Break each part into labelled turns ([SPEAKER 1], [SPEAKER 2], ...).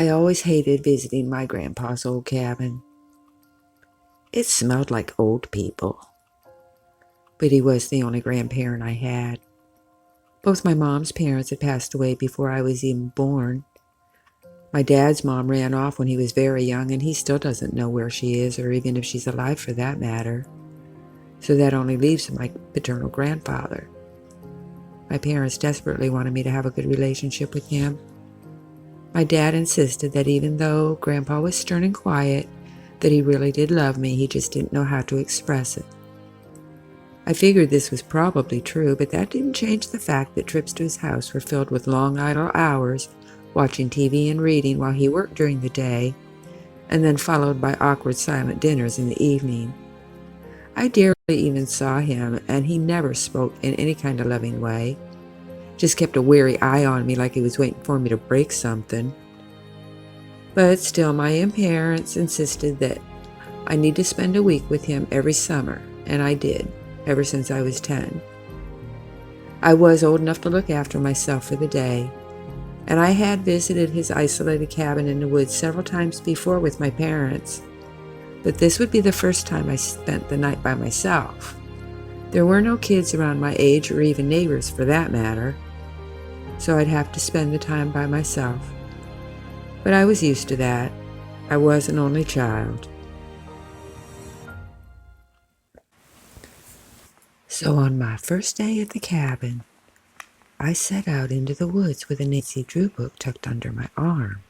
[SPEAKER 1] I always hated visiting my grandpa's old cabin. It smelled like old people, but he was the only grandparent I had. Both my mom's parents had passed away before I was even born. My dad's mom ran off when he was very young, and he still doesn't know where she is, or even if she's alive for that matter. So that only leaves my paternal grandfather. My parents desperately wanted me to have a good relationship with him. My dad insisted that even though Grandpa was stern and quiet, that he really did love me, he just didn't know how to express it. I figured this was probably true, but that didn't change the fact that trips to his house were filled with long idle hours, watching TV and reading while he worked during the day, and then followed by awkward silent dinners in the evening. I rarely even saw him, and he never spoke in any kind of loving way. Just kept a wary eye on me like he was waiting for me to break something. But still, my parents insisted that I need to spend a week with him every summer, and I did, ever since I was 10. I was old enough to look after myself for the day, and I had visited his isolated cabin in the woods several times before with my parents, but this would be the first time I spent the night by myself. There were no kids around my age, or even neighbors for that matter, so I'd have to spend the time by myself. But I was used to that. I was an only child. So on my first day at the cabin, I set out into the woods with a Nancy Drew book tucked under my arm.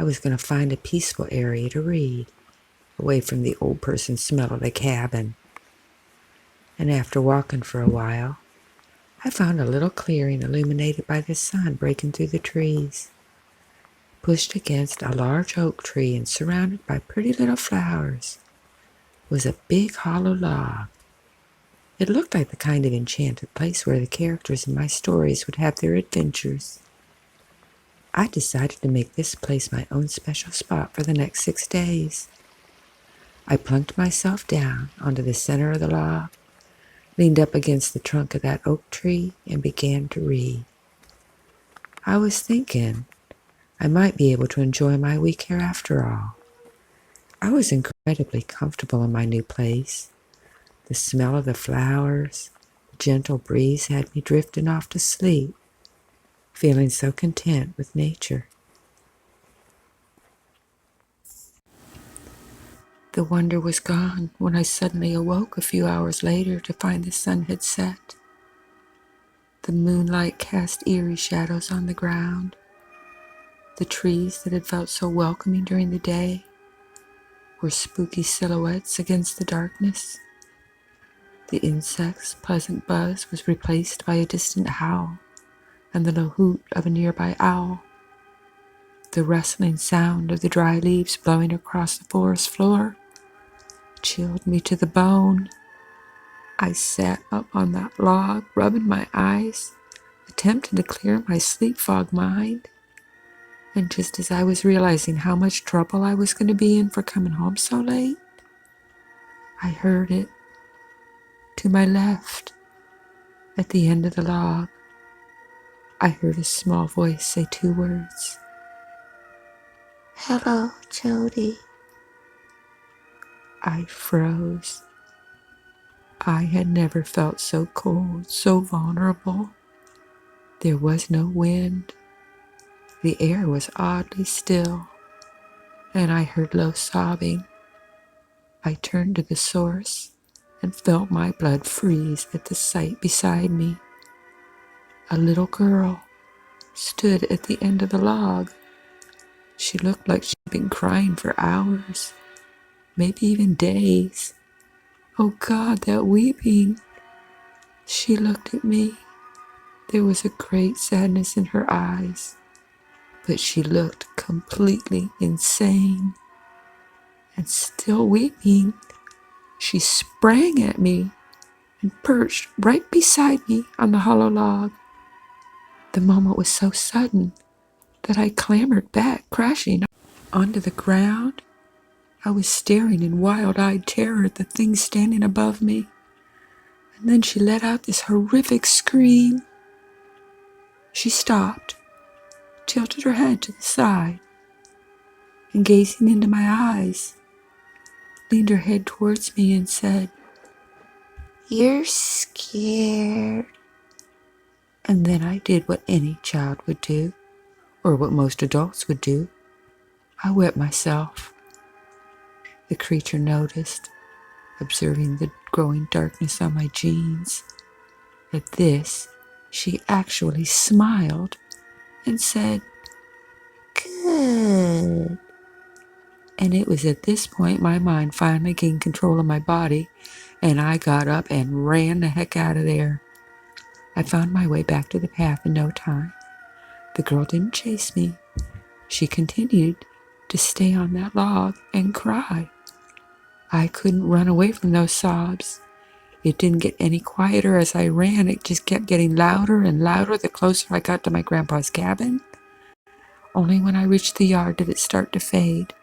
[SPEAKER 1] I was going to find a peaceful area to read, away from the old person smell of the cabin. And after walking for a while, I found a little clearing illuminated by the sun breaking through the trees. Pushed against a large oak tree and surrounded by pretty little flowers was a big hollow log. It looked like the kind of enchanted place where the characters in my stories would have their adventures. I decided to make this place my own special spot for the next 6 days. I plunked myself down onto the center of the log, leaned up against the trunk of that oak tree, and began to read. I was thinking I might be able to enjoy my week here after all. I was incredibly comfortable in my new place. The smell of the flowers, the gentle breeze had me drifting off to sleep, feeling so content with nature. The wonder was gone when I suddenly awoke a few hours later to find the sun had set. The moonlight cast eerie shadows on the ground. The trees that had felt so welcoming during the day were spooky silhouettes against the darkness. The insects' pleasant buzz was replaced by a distant howl and the low hoot of a nearby owl. The rustling sound of the dry leaves blowing across the forest floor chilled me to the bone. I sat up on that log, rubbing my eyes, attempting to clear my sleep-fogged mind. And just as I was realizing how much trouble I was going to be in for coming home so late, I heard it. To my left, at the end of the log, I heard a small voice say 2 words. "Hello, Jody." I froze. I had never felt so cold, so vulnerable. There was no wind. The air was oddly still, and I heard low sobbing. I turned to the source and felt my blood freeze at the sight beside me. A little girl stood at the end of the log. She looked like she'd been crying for hours, maybe even days. Oh God, that weeping! She looked at me. There was a great sadness in her eyes, but she looked completely insane. And still weeping, she sprang at me and perched right beside me on the hollow log. The moment was so sudden that I clambered back, crashing onto the ground. I was staring in wild-eyed terror at the thing standing above me, and then she let out this horrific scream. She stopped, tilted her head to the side, and gazing into my eyes, leaned her head towards me and said, "You're scared." And then I did what any child would do, or what most adults would do. I wet myself. The creature noticed, observing the growing darkness on my jeans. At this, she actually smiled and said, "Good." And it was at this point my mind finally gained control of my body, and I got up and ran the heck out of there. I found my way back to the path in no time. The girl didn't chase me. She continued to stay on that log and cry. I couldn't run away from those sobs. It didn't get any quieter as I ran. It just kept getting louder and louder the closer I got to my grandpa's cabin. Only when I reached the yard did it start to fade.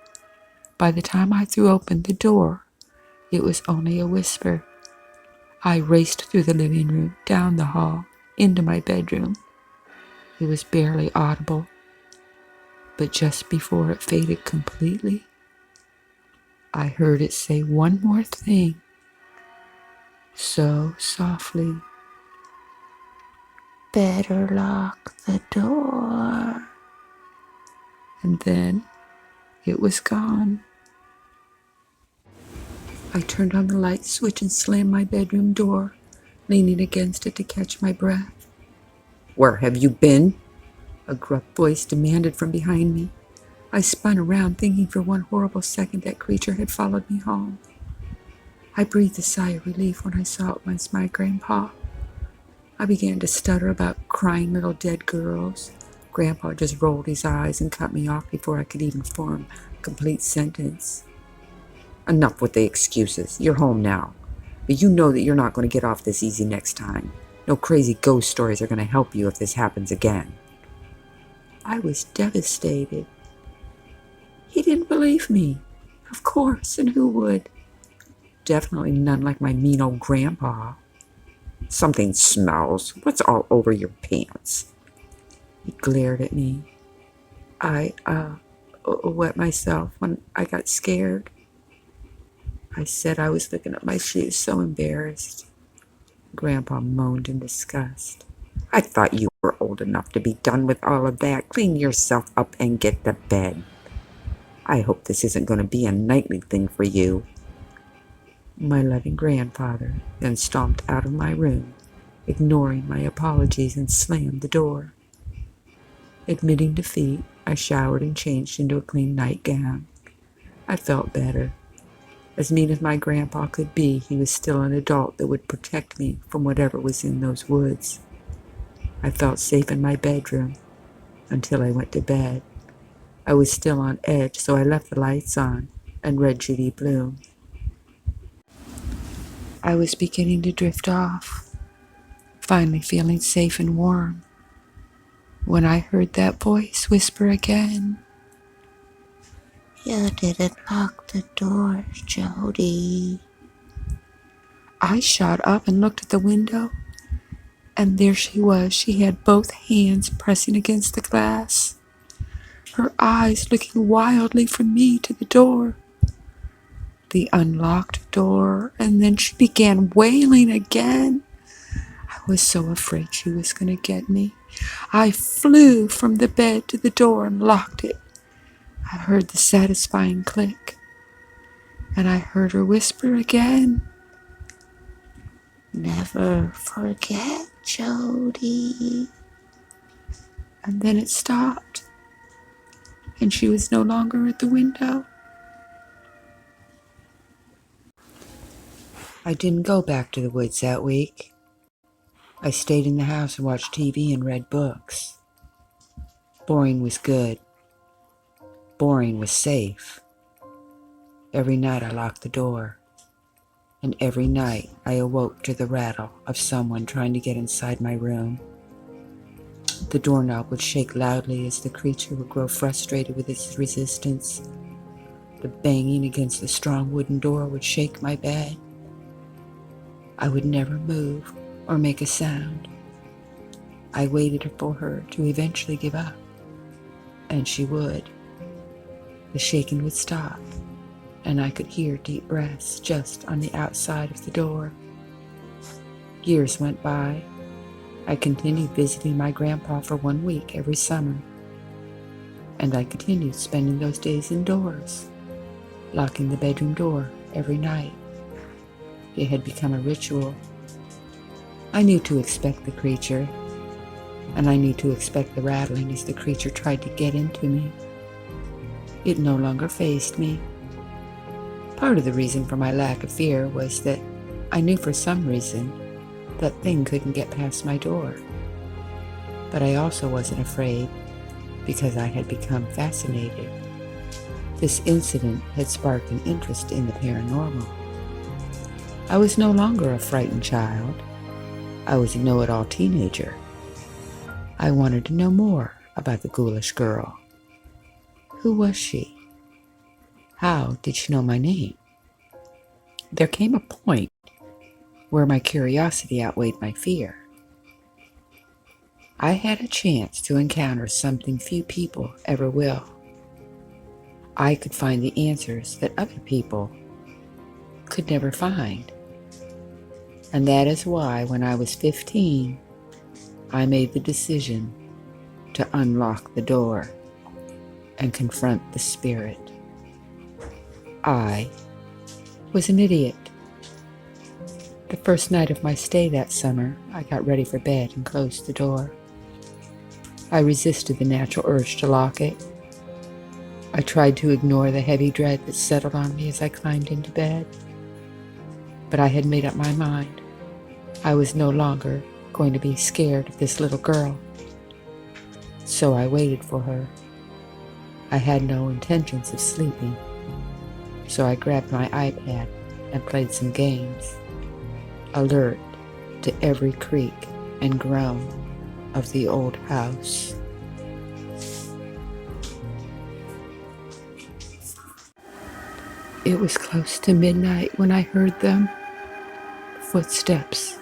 [SPEAKER 1] By the time I threw open the door, it was only a whisper. I raced through the living room, down the hall, into my bedroom. It was barely audible, but just before it faded completely, I heard it say one more thing, so softly. "Better lock the door." And then it was gone. I turned on the light switch and slammed my bedroom door, leaning against it to catch my breath. "Where have you been?" a gruff voice demanded from behind me. I spun around, thinking for one horrible second that creature had followed me home. I breathed a sigh of relief when I saw it was my grandpa. I began to stutter about crying little dead girls. Grandpa just rolled his eyes and cut me off before I could even form a complete sentence. "Enough with the excuses. You're home now. But you know that you're not going to get off this easy next time. No crazy ghost stories are going to help you if this happens again." I was devastated. He didn't believe me. Of course, and who would? Definitely none like my mean old grandpa. "Something smells. What's all over your pants?" He glared at me. I wet myself when I got scared. I said I was looking at my shoes, so embarrassed. Grandpa moaned in disgust. "I thought you were old enough to be done with all of that. Clean yourself up and get to bed. I hope this isn't going to be a nightly thing for you." My loving grandfather then stomped out of my room, ignoring my apologies, and slammed the door. Admitting defeat, I showered and changed into a clean nightgown. I felt better. As mean as my grandpa could be, he was still an adult that would protect me from whatever was in those woods. I felt safe in my bedroom until I went to bed. I was still on edge, so I left the lights on and read Judy Blume. I was beginning to drift off, finally feeling safe and warm, when I heard that voice whisper again, "You didn't lock the door, Jody." I shot up and looked at the window, and there she was. She had both hands pressing against the glass, her eyes looking wildly from me to the door. The unlocked door, and then she began wailing again. I was so afraid she was going to get me. I flew from the bed to the door and locked it. I heard the satisfying click, and I heard her whisper again, "Never forget, Jody." And then it stopped, and she was no longer at the window. I didn't go back to the woods that week. I stayed in the house and watched TV and read books. Boring was good. Boring was safe. Every night I locked the door, and every night I awoke to the rattle of someone trying to get inside my room. The doorknob would shake loudly as the creature would grow frustrated with its resistance. The banging against the strong wooden door would shake my bed. I would never move or make a sound. I waited for her to eventually give up, and she would. the shaking would stop, and I could hear deep breaths just on the outside of the door. Years went by. I continued visiting my grandpa for 1 week every summer, and I continued spending those days indoors, locking the bedroom door every night. It had become a ritual. I knew to expect the creature, and I knew to expect the rattling as the creature tried to get into me. It no longer fazed me. Part of the reason for my lack of fear was that I knew for some reason that thing couldn't get past my door. But I also wasn't afraid because I had become fascinated. This incident had sparked an interest in the paranormal. I was no longer a frightened child. I was a know-it-all teenager. I wanted to know more about the ghoulish girl. Who was she? How did she know my name? There came a point where my curiosity outweighed my fear. I had a chance to encounter something few people ever will. I could find the answers that other people could never find. And that is why, when I was 15, I made the decision to unlock the door and confront the spirit. I was an idiot. The first night of my stay that summer, I got ready for bed and closed the door. I resisted the natural urge to lock it. I tried to ignore the heavy dread that settled on me as I climbed into bed. But I had made up my mind. I was no longer going to be scared of this little girl. So I waited for her. I had no intentions of sleeping. So I grabbed my iPad and played some games, alert to every creak and groan of the old house. It was close to midnight when I heard them. Footsteps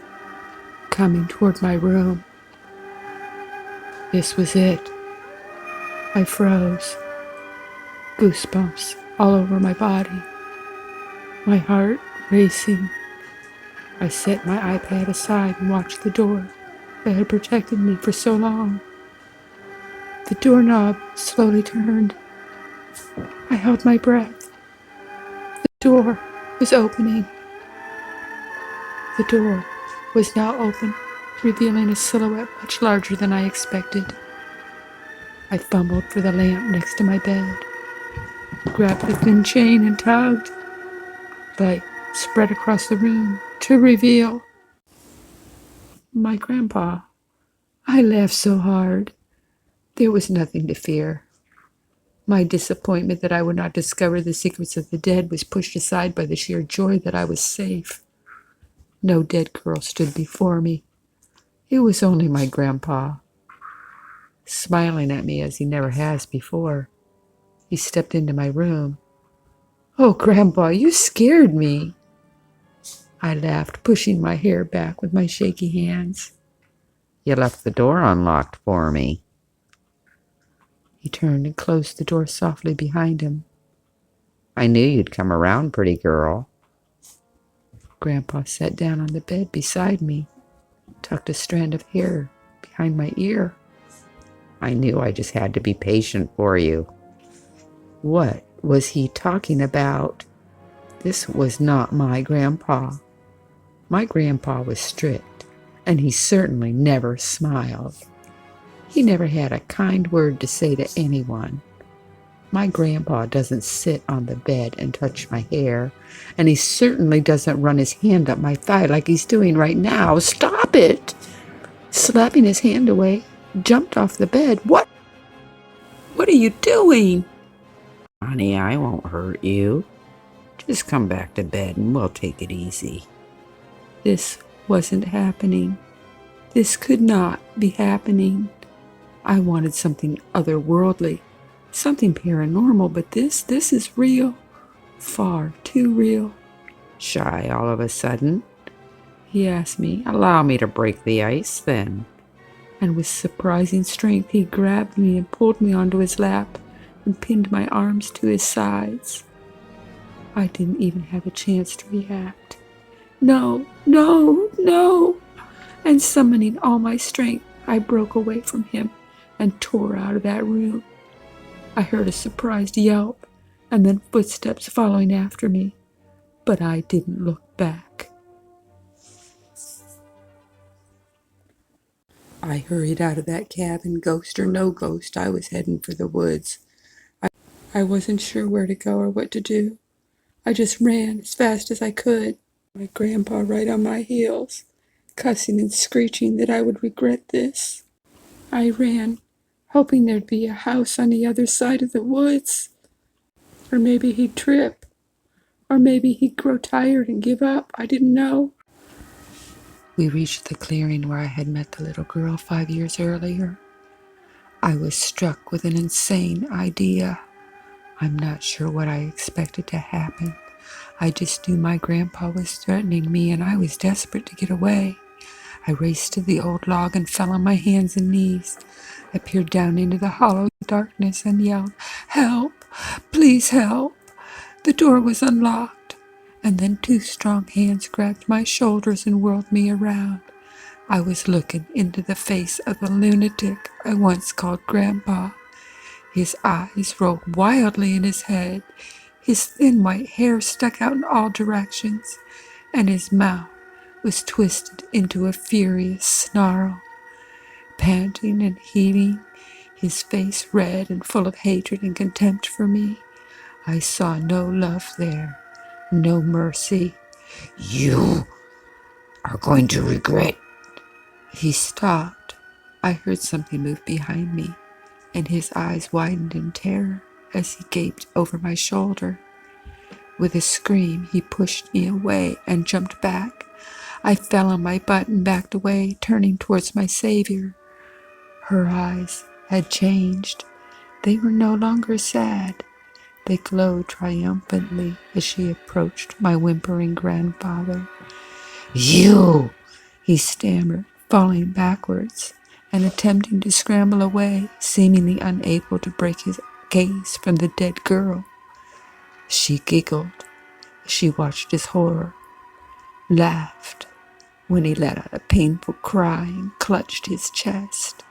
[SPEAKER 1] coming toward my room. This was it. I froze. Goosebumps all over my body. My heart racing. I set my iPad aside and watched the door that had protected me for so long. The doorknob slowly turned. I held my breath. The door was opening. The door was now open, revealing a silhouette much larger than I expected. I fumbled for the lamp next to my bed, grabbed the thin chain and tugged. Light spread across the room to reveal my grandpa. I laughed so hard. There was nothing to fear. My disappointment that I would not discover the secrets of the dead was pushed aside by the sheer joy that I was safe. No dead girl stood before me. It was only my grandpa, smiling at me as he never has before. He stepped into my room. "Oh, Grandpa, you scared me." I laughed, pushing my hair back with my shaky hands. "You left the door unlocked for me." He turned and closed the door softly behind him. "I knew you'd come around, pretty girl." Grandpa sat down on the bed beside me, tucked a strand of hair behind my ear. "I knew I just had to be patient for you." What was he talking about? This was not my grandpa. My grandpa was strict, and he certainly never smiled. He never had a kind word to say to anyone. My grandpa doesn't sit on the bed and touch my hair, and he certainly doesn't run his hand up my thigh like he's doing right now. "Stop it!" Slapping his hand away, jumped off the bed. What are you doing?" "Honey, I won't hurt you. Just come back to bed and we'll take it easy." This wasn't happening. This could not be happening. I wanted something otherworldly, something paranormal, but this is real. Far too real. "Shy all of a sudden?" he asked me. "Allow me to break the ice then." And with surprising strength, he grabbed me and pulled me onto his lap and pinned my arms to his sides. I didn't even have a chance to react. No, no, no! And summoning all my strength, I broke away from him and tore out of that room. I heard a surprised yelp and then footsteps following after me, but I didn't look back. I hurried out of that cabin, ghost or no ghost. I was heading for the woods. I wasn't sure where to go or what to do. I just ran as fast as I could, my grandpa right on my heels, cussing and screeching that I would regret this. I ran, hoping there'd be a house on the other side of the woods. Or maybe he'd trip. Or maybe he'd grow tired and give up. I didn't know. We reached the clearing where I had met the little girl 5 years earlier. I was struck with an insane idea. I'm not sure what I expected to happen. I just knew my grandpa was threatening me and I was desperate to get away. I raced to the old log and fell on my hands and knees. I peered down into the hollow darkness and yelled, "Help! Please help!" The door was unlocked, and then 2 strong hands grabbed my shoulders and whirled me around. I was looking into the face of the lunatic I once called Grandpa. His eyes rolled wildly in his head. His thin white hair stuck out in all directions, and his mouth was twisted into a furious snarl. Panting and heaving, his face red and full of hatred and contempt for me, I saw no love there, no mercy. "You are going to regret." He stopped. I heard something move behind me, and his eyes widened in terror as he gaped over my shoulder. With a scream, he pushed me away and jumped back. I fell on my butt and backed away, turning towards my savior. Her eyes had changed. They were no longer sad. They glowed triumphantly as she approached my whimpering grandfather. "You!" he stammered, falling backwards and attempting to scramble away, seemingly unable to break his gaze from the dead girl. She giggled as she watched his horror, laughed when he let out a painful cry and clutched his chest,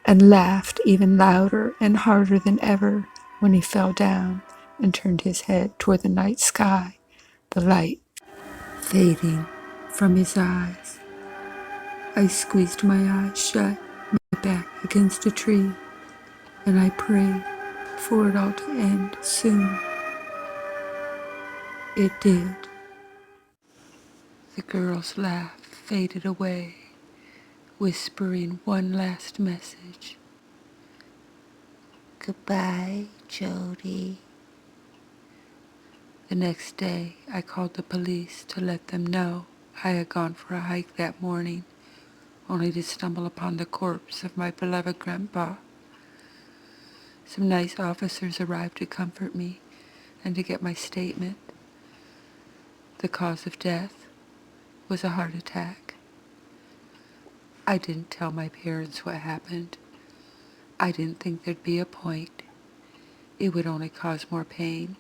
[SPEAKER 1] and laughed even louder and harder than ever when he fell down and turned his head toward the night sky, the light fading from his eyes. I squeezed my eyes shut, my back against a tree, and I prayed for it all to end soon. It did. The girl's laugh faded away, whispering one last message. "Goodbye, Jody." The next day, I called the police to let them know I had gone for a hike that morning, only to stumble upon the corpse of my beloved grandpa. Some nice officers arrived to comfort me and to get my statement. The cause of death was a heart attack. I didn't tell my parents what happened. I didn't think there'd be a point. It would only cause more pain.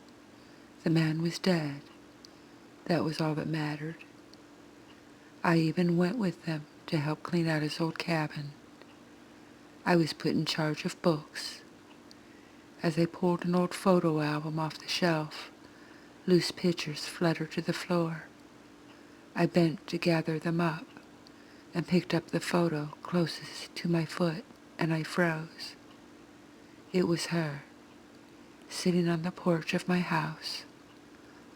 [SPEAKER 1] The man was dead. That was all that mattered. I even went with them to help clean out his old cabin. I was put in charge of books. As I pulled an old photo album off the shelf, loose pictures fluttered to the floor. I bent to gather them up and picked up the photo closest to my foot, and I froze. It was her, sitting on the porch of my house,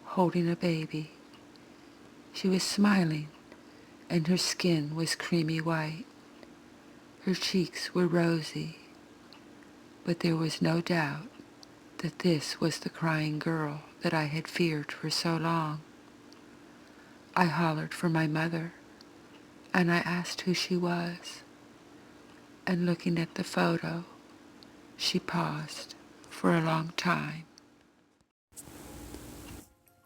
[SPEAKER 1] holding a baby. She was smiling, and her skin was creamy white. Her cheeks were rosy, but there was no doubt that this was the crying girl that I had feared for so long. I hollered for my mother, and I asked who she was. And looking at the photo, she paused for a long time,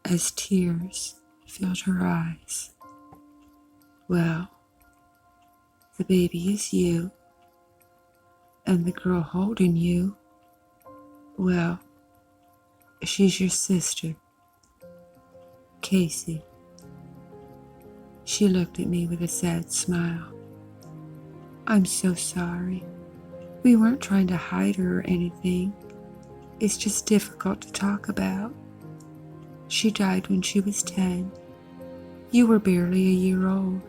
[SPEAKER 1] as tears filled her eyes. "Well, the baby is you, and the girl holding you, Well, she's your sister, Casey. She looked at me with a sad smile. I'm so sorry. We weren't trying to hide her or anything. It's just difficult to talk about. She died when she was 10. You were barely a year old.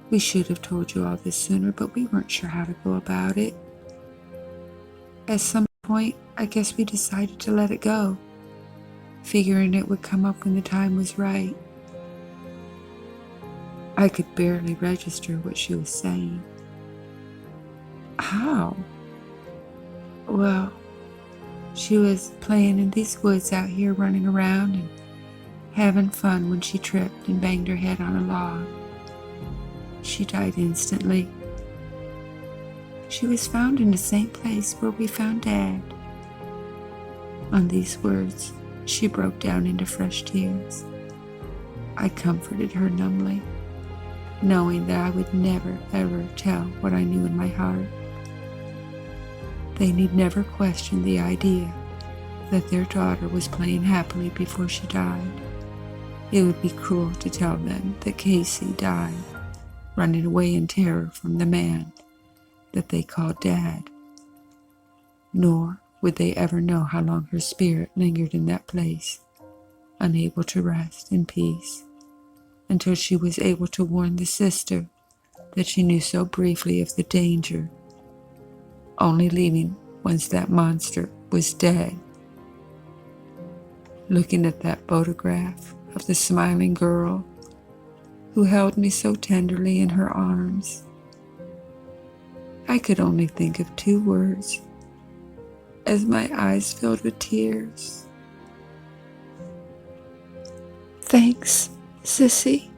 [SPEAKER 1] We should have told you all this sooner, but we weren't sure how to go about it. At some point, I guess we decided to let it go, figuring it would come up when the time was right. I could barely register what she was saying. How? Well, she was playing in these woods out here, running around and having fun when she tripped and banged her head on a log. She died instantly. She was found in the same place where we found Dad. On these words, she broke down into fresh tears. I comforted her numbly, knowing that I would never, ever tell what I knew in my heart. They need never question the idea that their daughter was playing happily before she died. It would be cruel to tell them that Casey died running away in terror from the man that they called Dad. Nor would they ever know how long her spirit lingered in that place, unable to rest in peace, until she was able to warn the sister that she knew so briefly of the danger, only leaving once that monster was dead. Looking at that photograph of the smiling girl who held me so tenderly in her arms, I could only think of 2 words as my eyes filled with tears. Thanks, Sissy.